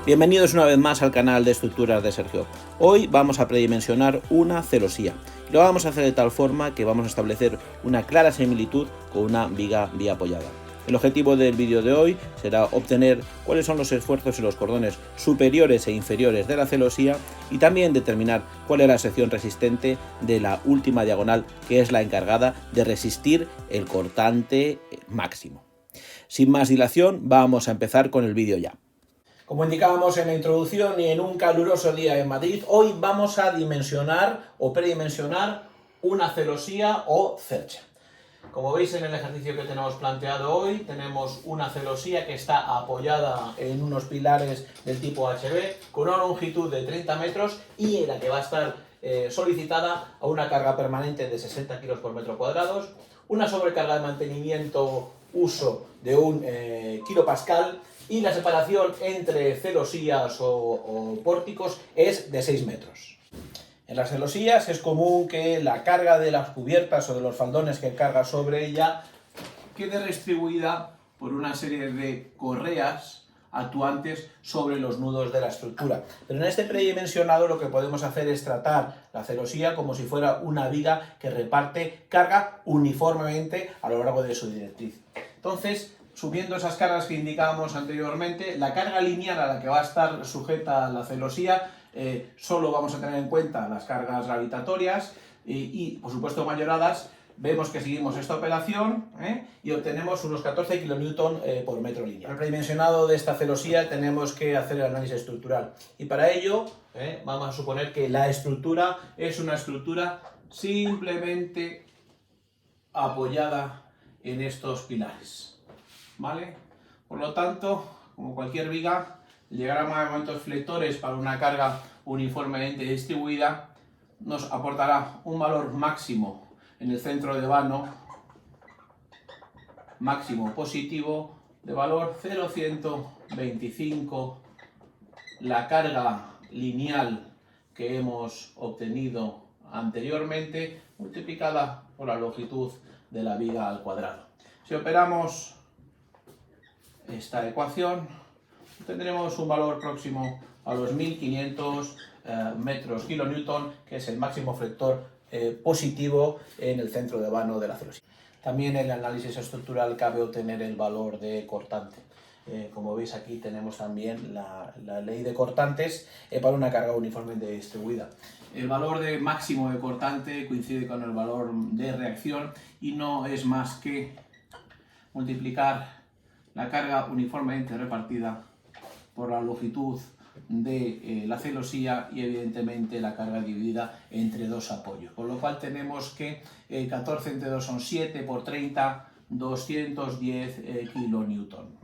Bienvenidos una vez más al canal de estructuras de Sergio. Hoy vamos a predimensionar una celosía. Lo vamos a hacer de tal forma que vamos a establecer una clara similitud con una viga biapoyada. El objetivo del vídeo de hoy será obtener cuáles son los esfuerzos en los cordones superiores e inferiores de la celosía y también determinar cuál es la sección resistente de la última diagonal, que es la encargada de resistir el cortante máximo. Sin más dilación, vamos a empezar con el vídeo ya. Como indicábamos en la introducción y en un caluroso día en Madrid, hoy vamos a dimensionar o predimensionar una celosía o cercha. Como veis en el ejercicio que tenemos planteado hoy, tenemos una celosía que está apoyada en unos pilares del tipo HB con una longitud de 30 metros y en la que va a estar solicitada a una carga permanente de 60 kilos por metro cuadrado, una sobrecarga de mantenimiento uso de 1 kilopascal y la separación entre celosías o pórticos es de 6 metros. En las celosías es común que la carga de las cubiertas o de los faldones que carga sobre ella quede distribuida por una serie de correas actuantes sobre los nudos de la estructura. Pero en este predimensionado lo que podemos hacer es tratar la celosía como si fuera una viga que reparte carga uniformemente a lo largo de su directriz. Entonces, subiendo esas cargas que indicábamos anteriormente, la carga lineal a la que va a estar sujeta la celosía, solo vamos a tener en cuenta las cargas gravitatorias y, por supuesto, mayoradas. Vemos que seguimos esta operación y obtenemos unos 14 kN por metro lineal. Para el predimensionado de esta celosía tenemos que hacer el análisis estructural y para ello vamos a suponer que la estructura es una estructura simplemente apoyada en estos pilares, ¿vale? Por lo tanto, como cualquier viga, llegar a momentos flectores para una carga uniformemente distribuida nos aportará un valor máximo en el centro de vano, máximo positivo, de valor 0,125, la carga lineal que hemos obtenido anteriormente multiplicada por la longitud de la viga al cuadrado. Si operamos esta ecuación, tendremos un valor próximo a los 1500 metros kilonewton, que es el máximo flector positivo en el centro de vano de la celosía. También en el análisis estructural cabe obtener el valor de cortante. Como veis aquí tenemos también la ley de cortantes para una carga uniformemente distribuida. El valor de máximo de cortante coincide con el valor de reacción y no es más que multiplicar la carga uniformemente repartida por la longitud de la celosía y evidentemente la carga dividida entre dos apoyos. Con lo cual tenemos que 14 entre 2 son 7 por 30, 210 kilonewton.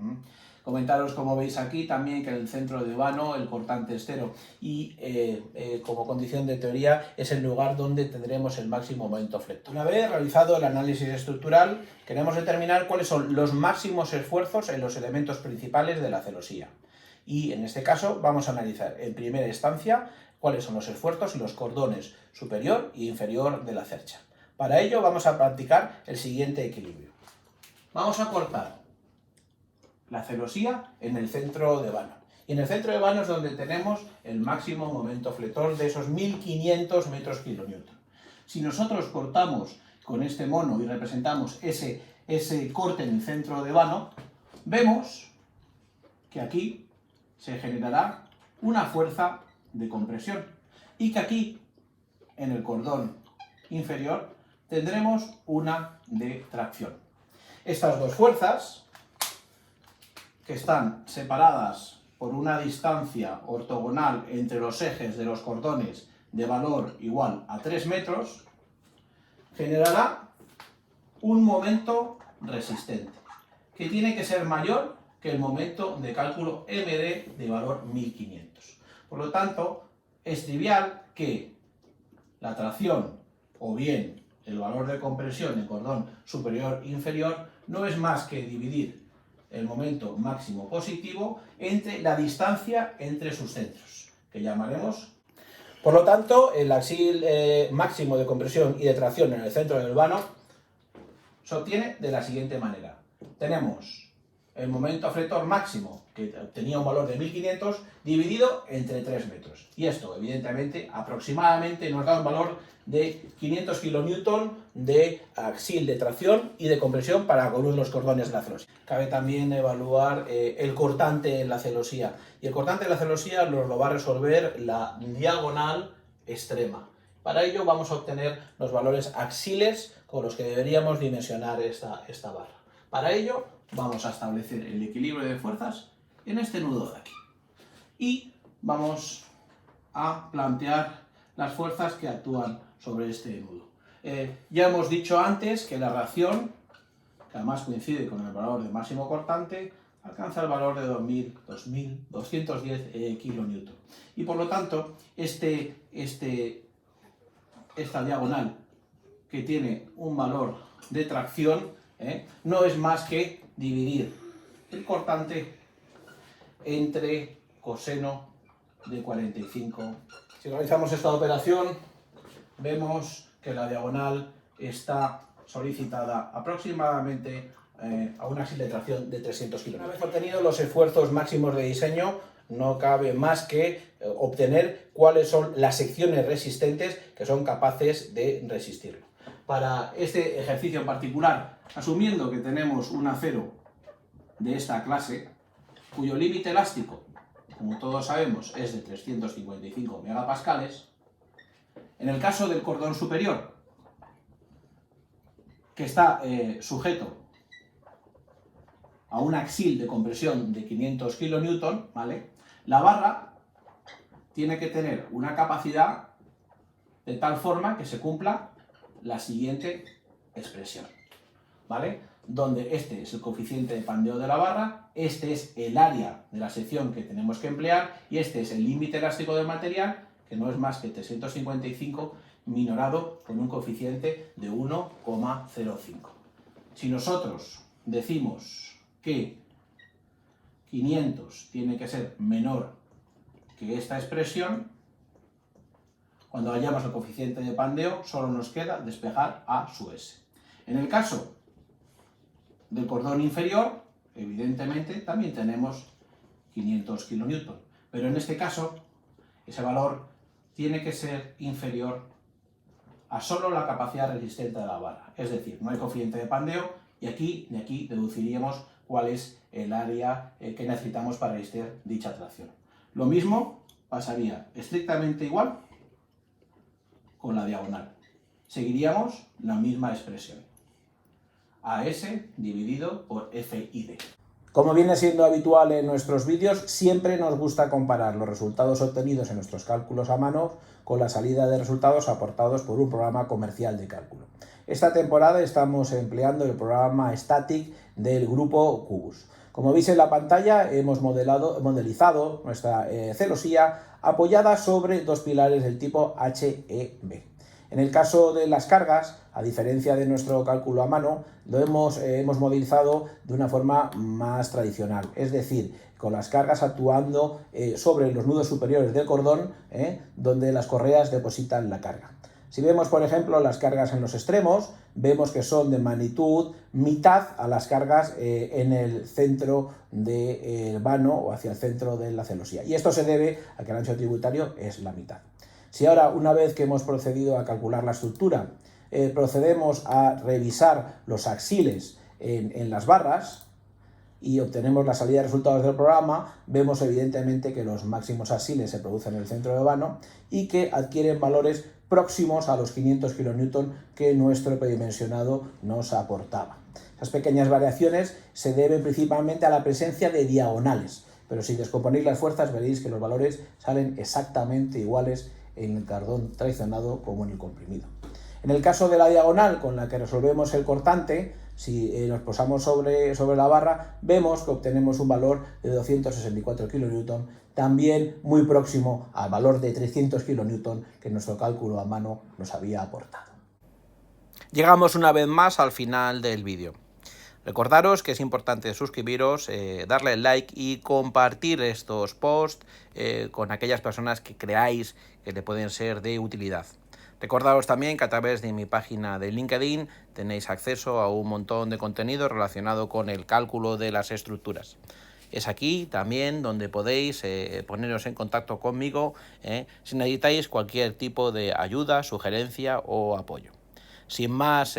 Comentaros, como veis aquí, también que en el centro de vano el cortante es 0 y como condición de teoría es el lugar donde tendremos el máximo momento flector. Una vez realizado el análisis estructural, queremos determinar cuáles son los máximos esfuerzos en los elementos principales de la celosía. Y en este caso vamos a analizar en primera instancia cuáles son los esfuerzos en los cordones superior e inferior de la cercha. Para ello vamos a practicar el siguiente equilibrio. Vamos a cortar la celosía en el centro de vano. Y en el centro de vano es donde tenemos el máximo momento flector de esos 1500 metros kilonewton. Si nosotros cortamos con este mono y representamos ese corte en el centro de vano, vemos que aquí se generará una fuerza de compresión y que aquí, en el cordón inferior, tendremos una de tracción. Estas dos fuerzas, que están separadas por una distancia ortogonal entre los ejes de los cordones de valor igual a 3 metros, generará un momento resistente, que tiene que ser mayor que el momento de cálculo MD de valor 1500. Por lo tanto, es trivial que la tracción o bien el valor de compresión en cordón superior e inferior no es más que dividir el momento máximo positivo entre la distancia entre sus centros, que llamaremos. Por lo tanto, el axil máximo de compresión y de tracción en el centro del vano se obtiene de la siguiente manera. Tenemos el momento fletor máximo, que tenía un valor de 1500, dividido entre 3 metros. Y esto, evidentemente, aproximadamente nos da un valor de 500 kN de axil de tracción y de compresión para algunos de los cordones de la celosía. Cabe también evaluar el cortante en la celosía. Y el cortante en la celosía nos lo va a resolver la diagonal extrema. Para ello vamos a obtener los valores axiles con los que deberíamos dimensionar esta barra. Para ello vamos a establecer el equilibrio de fuerzas en este nudo de aquí. Y vamos a plantear las fuerzas que actúan sobre este nudo. Ya hemos dicho antes que la reacción, que además coincide con el valor de máximo cortante, alcanza el valor de 2.210 kN. Y por lo tanto, esta diagonal que tiene un valor de tracción no es más que dividir el cortante entre coseno de 45. Si realizamos esta operación, vemos que la diagonal está solicitada aproximadamente a una axil de tracción de 300 kN. Una vez obtenidos los esfuerzos máximos de diseño, no cabe más que obtener cuáles son las secciones resistentes que son capaces de resistirlo. Para este ejercicio en particular, asumiendo que tenemos un acero de esta clase, cuyo límite elástico, como todos sabemos, es de 355 megapascales, en el caso del cordón superior, que está sujeto a un axil de compresión de 500 kN, ¿vale? La barra tiene que tener una capacidad de tal forma que se cumpla la siguiente expresión, ¿vale? Donde este es el coeficiente de pandeo de la barra, este es el área de la sección que tenemos que emplear y este es el límite elástico del material, que no es más que 355 minorado con un coeficiente de 1,05. Si nosotros decimos que 500 tiene que ser menor que esta expresión, cuando hallamos el coeficiente de pandeo solo nos queda despejar A sub S. En el caso del cordón inferior, evidentemente también tenemos 500 kN, pero en este caso ese valor tiene que ser inferior a solo la capacidad resistente de la barra, es decir, no hay coeficiente de pandeo y de aquí deduciríamos cuál es el área que necesitamos para resistir dicha tracción. Lo mismo pasaría estrictamente igual con la diagonal. Seguiríamos la misma expresión. AS dividido por FID. Como viene siendo habitual en nuestros vídeos, siempre nos gusta comparar los resultados obtenidos en nuestros cálculos a mano con la salida de resultados aportados por un programa comercial de cálculo. Esta temporada estamos empleando el programa Static del grupo Cubus. Como veis en la pantalla, hemos modelizado nuestra celosía apoyada sobre dos pilares del tipo HEB. En el caso de las cargas, a diferencia de nuestro cálculo a mano, lo hemos modelizado de una forma más tradicional, es decir, con las cargas actuando sobre los nudos superiores del cordón, donde las correas depositan la carga. Si vemos, por ejemplo, las cargas en los extremos, vemos que son de magnitud mitad a las cargas en el centro del vano o hacia el centro de la celosía. Y esto se debe a que el ancho tributario es la mitad. Si ahora, una vez que hemos procedido a calcular la estructura, procedemos a revisar los axiles en las barras y obtenemos la salida de resultados del programa, vemos evidentemente que los máximos axiles se producen en el centro del vano y que adquieren valores próximos a los 500 kN que nuestro predimensionado nos aportaba. Esas pequeñas variaciones se deben principalmente a la presencia de diagonales, pero si descomponéis las fuerzas veréis que los valores salen exactamente iguales en el cordón traicionado como en el comprimido. En el caso de la diagonal con la que resolvemos el cortante, si nos posamos sobre la barra, vemos que obtenemos un valor de 264 kN, también muy próximo al valor de 300 kN que nuestro cálculo a mano nos había aportado. Llegamos una vez más al final del vídeo. Recordaros que es importante suscribiros, darle like y compartir estos posts con aquellas personas que creáis que le pueden ser de utilidad. Recordaros también que a través de mi página de LinkedIn tenéis acceso a un montón de contenido relacionado con el cálculo de las estructuras. Es aquí también donde podéis poneros en contacto conmigo si necesitáis cualquier tipo de ayuda, sugerencia o apoyo. Sin más,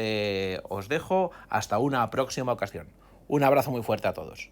os dejo hasta una próxima ocasión. Un abrazo muy fuerte a todos.